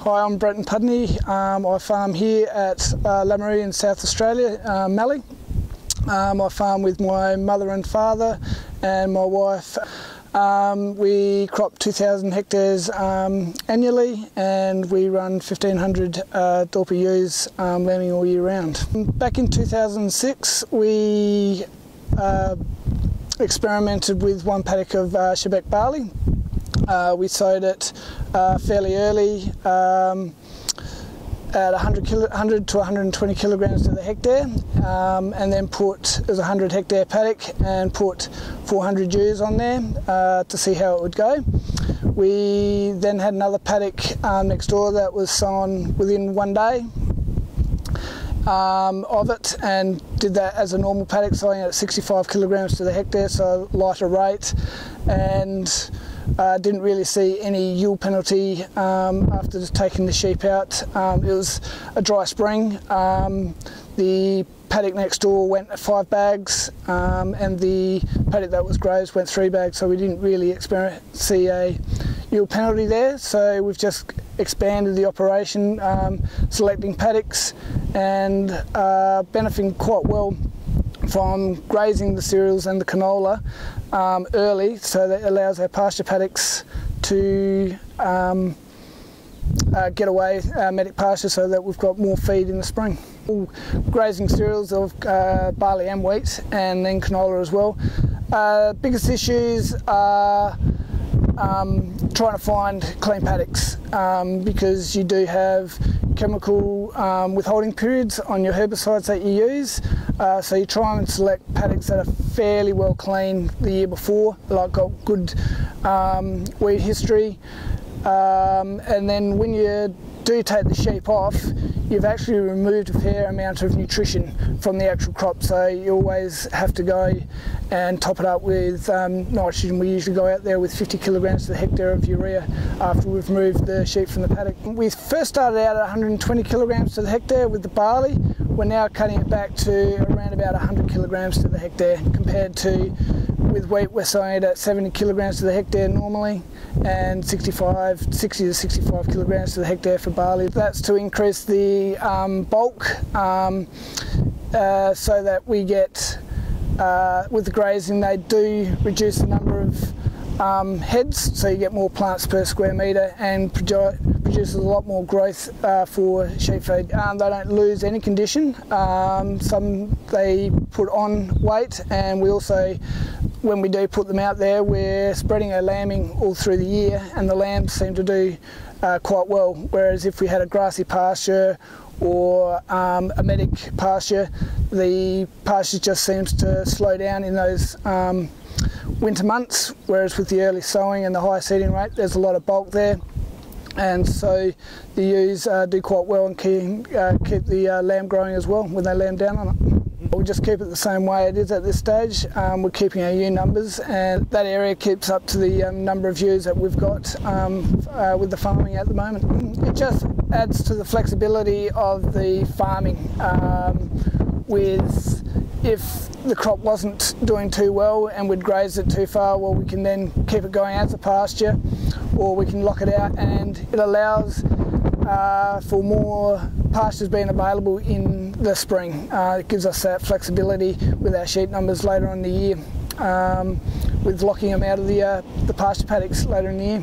Hi, I'm Brenton Pudney. I farm here at Lameroo in South Australia, Mallee. I farm with my mother and father and my wife. We crop 2,000 hectares annually, and we run 1,500 Dorper ewes lambing all year round. Back in 2006 we experimented with one paddock of Shebeck barley. We sowed it fairly early at 100 to 120 kilograms to the hectare, and then it was a 100 hectare paddock, and put 400 ewes on there to see how it would go. We then had another paddock next door that was sown within 1 day of it, and did that as a normal paddock, sowing at 65 kilograms to the hectare, so lighter rate, and didn't really see any yield penalty after taking the sheep out. It was a dry spring. The paddock next door went 5 bags, and the paddock that was grazed went 3 bags, so we didn't really see a yield penalty there. So we've just expanded the operation, selecting paddocks, and benefiting quite well from grazing the cereals and the canola early, so that allows our pasture paddocks to get away medic pasture, so that we've got more feed in the spring. Grazing cereals of barley and wheat, and then canola as well. Biggest issues are trying to find clean paddocks, because you do have chemical withholding periods on your herbicides that you use, so you try and select paddocks that are fairly well clean the year before, like got good weed history, and then when you do take the sheep off, you've actually removed a fair amount of nutrition from the actual crop, so you always have to go and top it up with nitrogen. We usually go out there with 50 kilograms to the hectare of urea after we've removed the sheep from the paddock. We first started out at 120 kilograms to the hectare with the barley. We're now cutting it back to around about 100 kilograms to the hectare, compared to with wheat we're sowing it at 70 kilograms to the hectare normally, and 60 to 65 kilograms to the hectare for barley. That's to increase the bulk, so that we get, with the grazing, they do reduce the number of heads, so you get more plants per square metre, and produces a lot more growth for sheep feed. They don't lose any condition. Some they put on weight, and we also, when we do put them out there, we're spreading our lambing all through the year, and the lambs seem to do quite well, whereas if we had a grassy pasture or a medic pasture, the pasture just seems to slow down in those winter months, whereas with the early sowing and the high seeding rate, there's a lot of bulk there, and so the ewes do quite well and keep the lamb growing as well when they lamb down on it. We'll just keep it the same way it is at this stage. We're keeping our ewe numbers, and that area keeps up to the number of ewes that we've got with the farming at the moment. It just adds to the flexibility of the farming. If the crop wasn't doing too well and we'd graze it too far, well, we can then keep it going as a pasture, or we can lock it out, and it allows for more pastures being available in the spring. It gives us that flexibility with our sheep numbers later on in the year, with locking them out of the pasture paddocks later in the year.